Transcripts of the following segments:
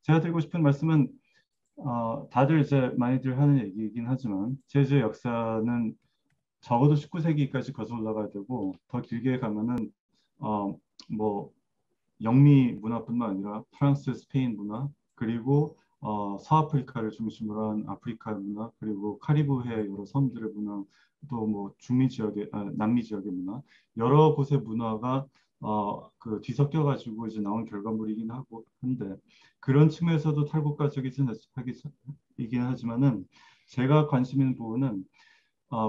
제가 드리고 싶은 말씀은 다들 이제 많이들 하는 얘기이긴 하지만 재즈의 역사는 적어도 19세기까지 거슬러 가야 되고 더 길게 가면은 어, 뭐 영미 문화뿐만 아니라 프랑스, 스페인 문화 그리고 서아프리카를 중심으로 한 아프리카 문화 그리고 카리브해 여러 섬들의 문화 또 뭐 중미 지역의 남미 지역의 문화 여러 곳의 문화가 그 뒤섞여 가지고 이제 나온 결과물이긴 하고 한데 그런 측면에서도 이긴 하지만은 제가 관심 있는 부분은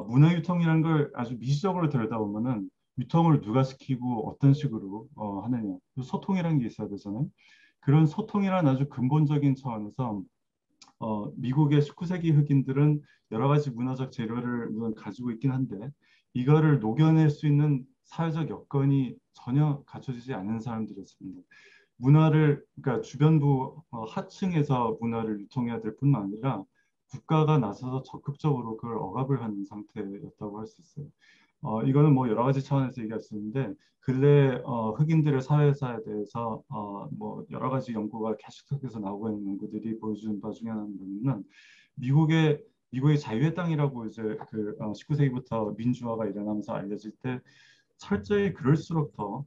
문화 유통이라는 걸 아주 미시적으로 들여다보면은 유통을 누가 시키고 어떤 식으로 하느냐. 소통이라는 게 있어야 되잖아요. 그런 소통이라는 아주 근본적인 차원에서 미국의 19세기 흑인들은 여러 가지 문화적 재료를 물론 가지고 있긴 한데 이거를 녹여낼 수 있는 사회적 여건이 전혀 갖춰지지 않은 사람들이었습니다. 그러니까 주변부 하층에서 문화를 유통해야 될 뿐만 아니라 국가가 나서서 적극적으로 그걸 억압을 하는 상태였다고 할 수 있어요. 이거는 뭐 여러 가지 차원에서 얘기할 수 있는데 근래 흑인들의 사회사에 대해서 뭐 여러 가지 연구가 계속해서 나오고 있는 연구들이 보여주는 바 중에 하나는 미국의 자유의 땅이라고 이제 그 19세기부터 민주화가 일어나면서 알려질 때 철저히 그럴수록 더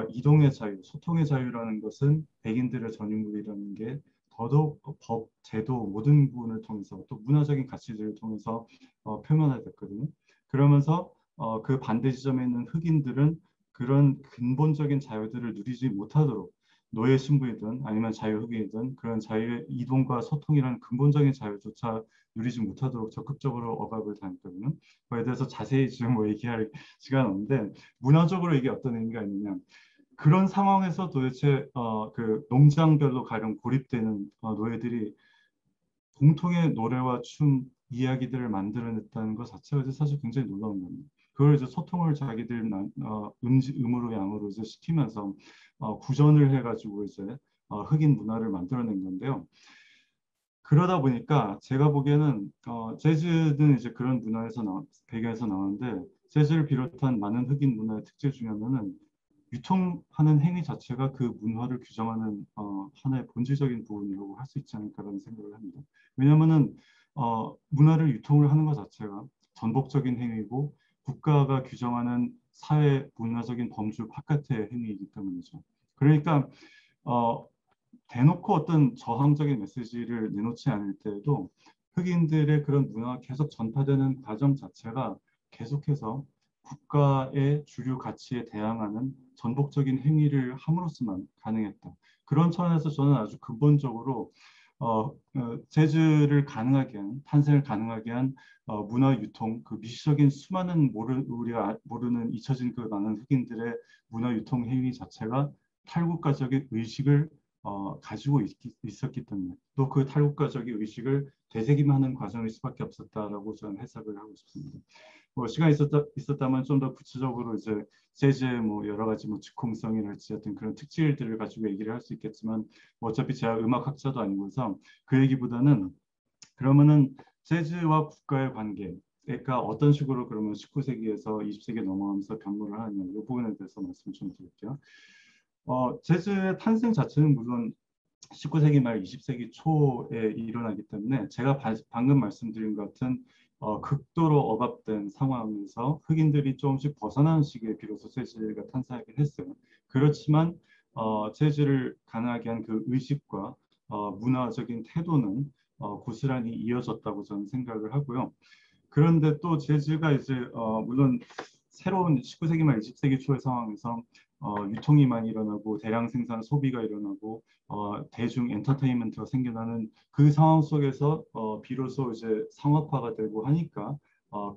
이동의 자유, 소통의 자유라는 것은 백인들의 전유물이라는 게 더더욱 법, 제도 모든 부분을 통해서 또 문화적인 가치들을 통해서 표면화됐거든요. 그러면서 그 반대 지점에 있는 흑인들은 그런 근본적인 자유들을 누리지 못하도록 노예 신분이든 아니면 자유흑인이든 그런 자유의 이동과 소통이라는 근본적인 자유조차 누리지 못하도록 적극적으로 억압을 당했거든요. 그에 대해서 자세히 지금 뭐 얘기할 시간 없는데 문화적으로 이게 어떤 의미가 있느냐. 그런 상황에서 도대체 그 농장별로 가령 고립되는 노예들이 공통의 노래와 춤, 이야기들을 만들어냈다는 것 자체가 이제 사실 굉장히 놀라운 겁니다. 그걸 이제 소통을 자기들 음으로 양으로 이제 시키면서 구전을 해가지고 이제 흑인 문화를 만들어낸 건데요. 그러다 보니까 제가 보기에는 재즈는 이제 그런 배경에서 나오는데 재즈를 비롯한 많은 흑인 문화의 특질 중에 하나는 유통하는 행위 자체가 그 문화를 규정하는 하나의 본질적인 부분이라고 할 수 있지 않을까라는 생각을 합니다. 왜냐하면은 문화를 유통을 하는 것 자체가 전복적인 행위고 국가가 규정하는 사회 문화적인 범주 바깥의 행위이기 때문이죠. 그러니까 어, 대놓고 어떤 저항적인 메시지를 내놓지 않을 때에도 흑인들의 그런 문화가 계속 전파되는 과정 자체가 계속해서 국가의 주류 가치에 대항하는 전복적인 행위를 함으로써만 가능했다. 그런 차원에서 저는 아주 근본적으로 재즈를 가능하게 한 탄생을 가능하게 한 문화 유통 그 미시적인 수많은 우리가 모르는 잊혀진 그 많은 흑인들의 문화 유통 행위 자체가 탈국가적인 의식을 가지고 있었기 때문에 또 그 탈국가적인 의식을 되새김하는 과정일 수밖에 없었다라고 저는 해석을 하고 싶습니다. 뭐 시간이 있었다면 좀 더 구체적으로 이제 재즈의 뭐 여러 가지 뭐 즉흥성이랄지 어떤 그런 특질들을 가지고 얘기를 할 수 있겠지만 뭐 어차피 제가 음악학자도 아니고서 그 얘기보다는 그러면은 재즈와 국가의 관계가 어떤 식으로 그러면 19세기에서 20세기에 넘어가면서 변모를 하느냐 이 부분에 대해서 말씀 좀 드릴게요. 재즈의 탄생 자체는 물론 19세기 말 20세기 초에 일어나기 때문에 제가 방금 말씀드린 것 같은 극도로 억압된 상황에서 흑인들이 조금씩 벗어나는 시기에 비로소 재즈가 탄생하긴 했어요. 그렇지만 재즈를 가능하게 한 그 의식과 문화적인 태도는 고스란히 이어졌다고 저는 생각을 하고요. 그런데 또 재즈가 이제 물론 새로운 19세기 말 20세기 초의 상황에서 유통이 많이 일어나고 대량 생산 소비가 일어나고 대중 엔터테인먼트가 생겨나는 그 상황 속에서 비로소 이제 상업화가 되고 하니까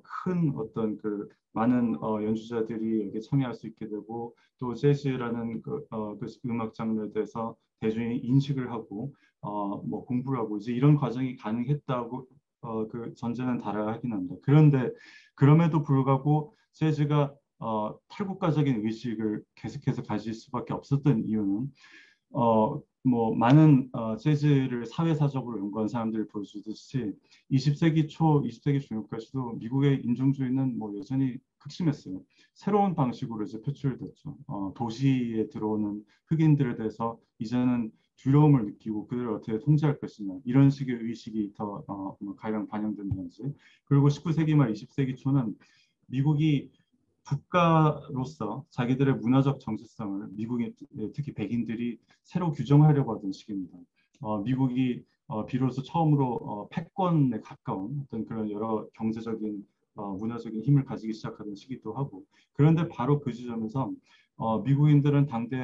큰 어떤 그 많은 연주자들이 여기에 참여할 수 있게 되고 또 재즈라는 그 음악 장르에 대해서 대중이 인식을 하고 뭐 공부를 하고 이제 이런 과정이 가능했다고 그 전제는 달아야 하긴 합니다. 그런데 그럼에도 불구하고 재즈가 탈국가적인 의식을 계속해서 가질 수밖에 없었던 이유는 뭐 많은 재즈를 사회사적으로 연구한 사람들이 보여주듯이 20세기 초, 20세기 중엽까지도 미국의 인종주의는 뭐 여전히 극심했어요. 새로운 방식으로 이제 표출됐죠. 도시에 들어오는 흑인들에 대해서 이제는 두려움을 느끼고 그들을 어떻게 통제할 것이냐 이런 식의 의식이 더 가령 반영된다든지. 그리고 19세기 말 20세기 초는 미국이 국가로서 자기들의 문화적 정체성을 미국의 특히 백인들이 새로 규정하려고 하던 시기입니다. 미국이 비로소 처음으로 패권에 가까운 어떤 그런 여러 경제적인 문화적인 힘을 가지기 시작하던 시기도 하고, 그런데 바로 그 지점에서 미국인들은 당대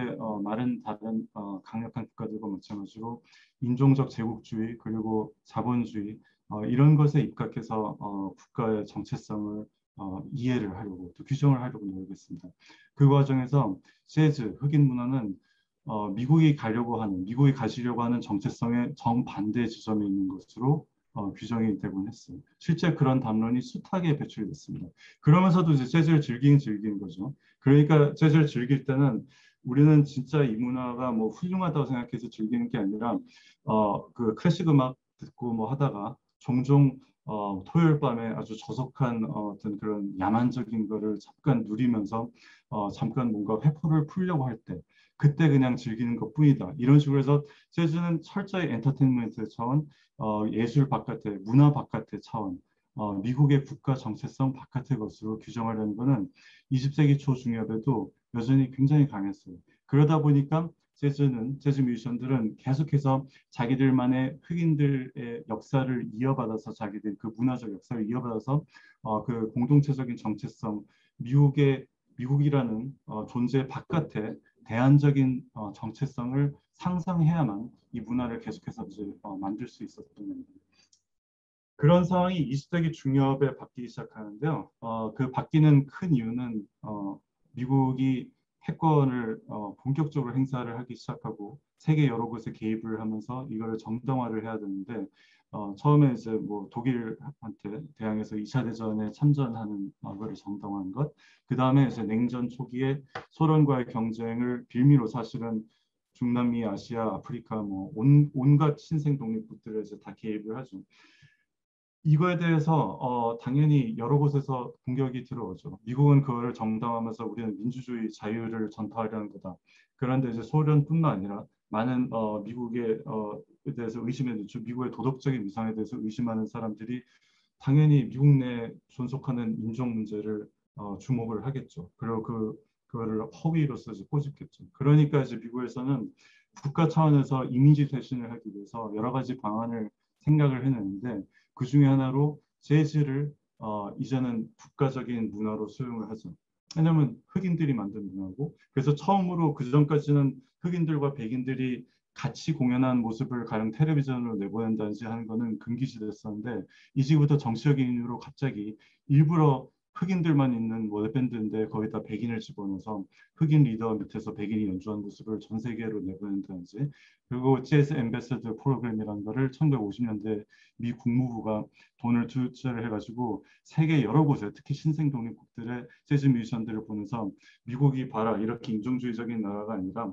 많은 다른 강력한 국가들과 마찬가지로 인종적 제국주의 그리고 자본주의 이런 것에 입각해서 국가의 정체성을 이해를 하려고 또 규정을 하려고 노력했습니다. 그 과정에서 재즈, 흑인 문화는 미국이 가지려고 하는 정체성의 정반대 지점에 있는 것으로 규정이 되곤 했어요. 실제 그런 담론이 숱하게 배출됐습니다. 그러면서도 이제 재즈를 즐긴 거죠. 그러니까 재즈를 즐길 때는 우리는 진짜 이 문화가 뭐 훌륭하다고 생각해서 즐기는 게 아니라 그 클래식 음악 듣고 뭐 하다가 종종 토요일 밤에 아주 저속한 어떤 그런 야만적인 거를 잠깐 누리면서 잠깐 뭔가 회포를 풀려고 할 때 그때 그냥 즐기는 것뿐이다. 이런 식으로 해서 재즈는 철저히 엔터테인먼트 차원, 예술 바깥의 문화 바깥의 차원, 미국의 국가 정체성 바깥의 것으로 규정하려는 것은 20세기 초 중엽에도 여전히 굉장히 강했어요. 그러다 보니까 재즈 뮤지션들은 계속해서 자기들만의 흑인들의 역사를 이어받아서 자기들 그 문화적 역사를 이어받아서 그 공동체적인 정체성, 미국이라는 존재 바깥에 대안적인 정체성을 상상해야만 이 문화를 계속해서 이제 만들 수 있었던 겁니다. 그런 상황이 20세기 중엽에 바뀌기 시작하는데요. 그 바뀌는 큰 이유는 미국이 패권을 본격적으로 행사를 하기 시작하고 세계 여러 곳에 개입을 하면서 이거를 정당화를 해야 되는데 처음에 이제 뭐 독일한테 대항해서 2차 대전에 참전하는 거를 정당화한 것, 그 다음에 이제 냉전 초기에 소련과의 경쟁을 빌미로 사실은 중남미, 아시아, 아프리카 뭐 온갖 신생 독립국들에 이제 다 개입을 하죠. 이거에 대해서 당연히 여러 곳에서 공격이 들어오죠. 미국은 그거를 정당화하면서 우리는 민주주의 자유를 전파하려는 거다. 그런데 이제 소련뿐만 아니라 많은 미국에 대해서 의심에 늦죠. 미국의 도덕적인 위상에 대해서 의심하는 사람들이 당연히 미국 내 존속하는 인종 문제를 주목을 하겠죠. 그리고 그거를 허위로서 이제 꼬집겠죠. 그러니까 이제 미국에서는 국가 차원에서 이미지 쇄신을 하기 위해서 여러 가지 방안을 생각을 해내는데 그 중에 하나로 재즈를 이제는 국가적인 문화로 수용을 하죠. 왜냐하면 흑인들이 만든 문화고, 그래서 처음으로 그 전까지는 흑인들과 백인들이 같이 공연한 모습을 가령 텔레비전으로 내보낸다든지 하는 거는 금기시됐었는데 이제부터 정치적인 이유로 갑자기 일부러 흑인들만 있는 뭐 밴드인데 거기다 백인을 집어넣어서 흑인 리더 밑에서 백인이 연주한 모습을 전 세계로 내보낸다든지, 그리고 재즈 앰베서더 프로그램이라는 거를 1950년대 미 국무부가 돈을 투자를 해가지고 세계 여러 곳에 특히 신생 독립국들의 재즈 뮤지션들을 보내서 미국이 봐라 이렇게 인종주의적인 나라가 아니라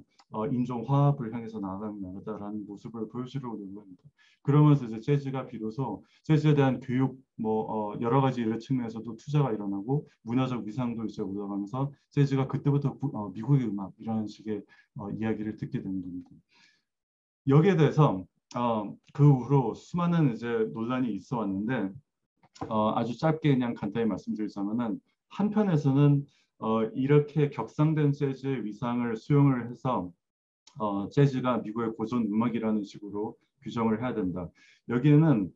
인종 화합을 향해서 나아가는 나라다라는 모습을 보여주려고 노력합니다. 그러면서 이제 재즈가 비로소 재즈에 대한 교육 뭐 여러 가지 이런 측면에서도 투자가 일어나고 문화적 위상도 이제 올라가면서 재즈가 그때부터 미국의 음악 이런 식의 이야기를 듣게 되는 겁니다. 여기에 대해서 그 후로 수많은 이제 논란이 있어 왔는데 아주 짧게 그냥 간단히 말씀드리자면은 한편에서는 이렇게 격상된 재즈의 위상을 수용을 해서 재즈가 미국의 고전 음악이라는 식으로 규정을 해야 된다. 여기에는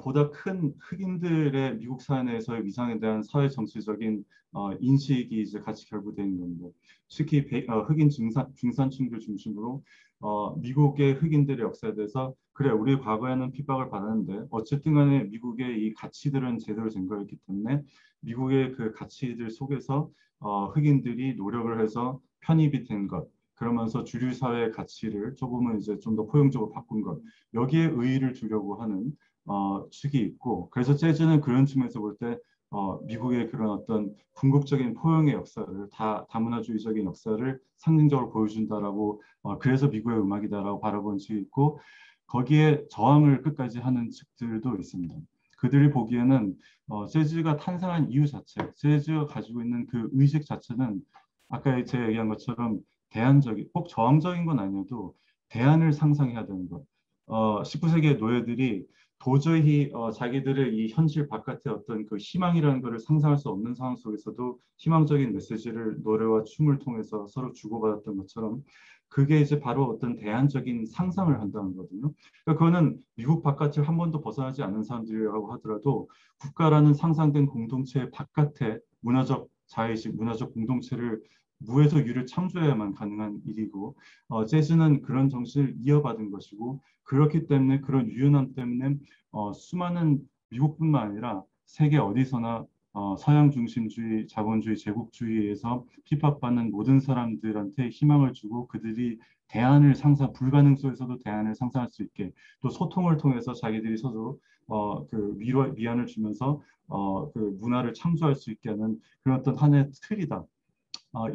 보다 큰 흑인들의 미국 사회 내에서의 위상에 대한 사회 정치적인 인식이 이제 같이 결부되어 있는 겁니다. 특히 흑인 중산층들 중심으로 미국의 흑인들의 역사에 대해서 그래 우리 과거에는 핍박을 받았는데 어쨌든 간에 미국의 이 가치들은 제대로 된 거였기 때문에 미국의 그 가치들 속에서 흑인들이 노력을 해서 편입이 된 것, 그러면서 주류 사회의 가치를 조금은 이제 좀 더 포용적으로 바꾼 것, 여기에 의의를 두려고 하는 측이 있고, 그래서 재즈는 그런 측면에서 볼 때 미국의 그런 어떤 궁극적인 포용의 역사를 다문화주의적인 역사를 상징적으로 보여준다라고 그래서 미국의 음악이다라고 바라보는 측이 있고, 거기에 저항을 끝까지 하는 측들도 있습니다. 그들이 보기에는 재즈가 탄생한 이유 자체, 재즈가 가지고 있는 그 의식 자체는 아까 제가 얘기한 것처럼 대안적인, 꼭 저항적인 건 아니어도 대안을 상상해야 되는 것. 19세기의 노예들이 도저히 자기들의 이 현실 바깥의 어떤 그 희망이라는 것을 상상할 수 없는 상황 속에서도 희망적인 메시지를 노래와 춤을 통해서 서로 주고받았던 것처럼 그게 이제 바로 어떤 대안적인 상상을 한다는 거거든요. 그러니까 그거는 미국 바깥을 한 번도 벗어나지 않은 사람들이라고 하더라도 국가라는 상상된 공동체 바깥에 문화적 자의식, 문화적 공동체를 무에서 유를 창조해야만 가능한 일이고 재즈는 그런 정신을 이어받은 것이고 그렇기 때문에 그런 유연함 때문에 수많은 미국뿐만 아니라 세계 어디서나 서양 중심주의, 자본주의, 제국주의에서 핍박받는 모든 사람들한테 희망을 주고 그들이 대안을 상상, 불가능 속에서도 대안을 상상할 수 있게 또 소통을 통해서 자기들이 서로 그 위안을 주면서 그 문화를 창조할 수 있게 하는 그런 어떤 하나의 틀이다.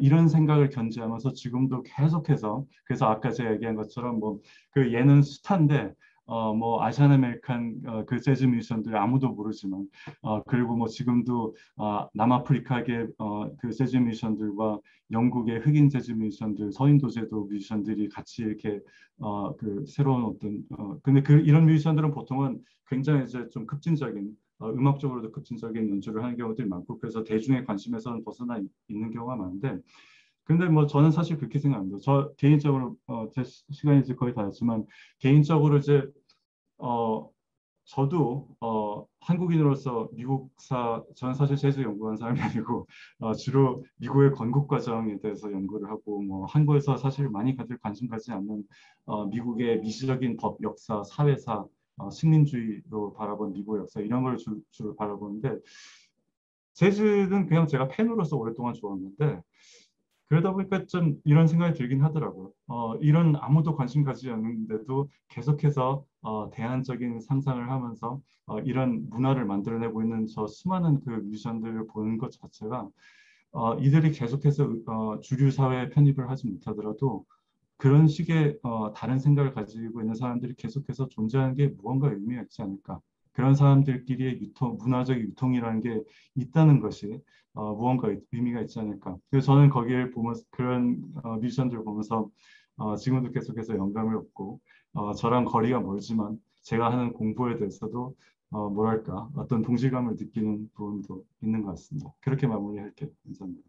이런 생각을 견지하면서 지금도 계속해서 그래서 아까 제가 얘기한 것처럼 뭐 그 얘는 스타인데 뭐 아시안 아메리칸 그 재즈 뮤지션들 아무도 모르지만 그리고 뭐 지금도 남아프리카계 그 재즈 뮤지션들과 영국의 흑인 재즈 뮤지션들 서인도 제도 뮤지션들이 같이 이렇게 그 새로운 어떤 근데 그 이런 뮤지션들은 보통은 굉장히 이제 좀 급진적인 음악적으로도 급진적인 연주를 하는 경우들이 많고 그래서 대중의 관심에서는 벗어나 있는 경우가 많은데 근데 뭐 저는 사실 그렇게 생각합니다. 저 개인적으로 제 시간이 이제 거의 다 됐지만 개인적으로 이제 어 저도 한국인으로서 미국사 저는 사실 재즈 연구한 사람이 아니고 주로 미국의 건국 과정에 대해서 연구를 하고 뭐 한국에서 사실 많이 다들 관심 가지 않는 미국의 미시적인 법 역사 사회사 식민주의로 바라본 미국의 역사 이런 걸 주로 바라보는데 재즈는 그냥 제가 팬으로서 오랫동안 좋아했는데 그러다 보니까 좀 이런 생각이 들긴 하더라고요. 이런 아무도 관심 가지지 않는데도 계속해서 대안적인 상상을 하면서 이런 문화를 만들어내고 있는 저 수많은 그 뮤지션들을 보는 것 자체가 이들이 계속해서 주류 사회에 편입을 하지 못하더라도 그런 식의 다른 생각을 가지고 있는 사람들이 계속해서 존재하는 게 무언가 의미가 있지 않을까. 그런 사람들끼리의 유통, 문화적 유통이라는 게 있다는 것이 무언가 의미가 있지 않을까. 그래서 저는 거기를 보면서 그런 뮤지션들을 보면서 지금도 계속해서 영감을 얻고 저랑 거리가 멀지만 제가 하는 공부에 대해서도 뭐랄까 어떤 동질감을 느끼는 부분도 있는 것 같습니다. 그렇게 마무리할게요. 감사합니다.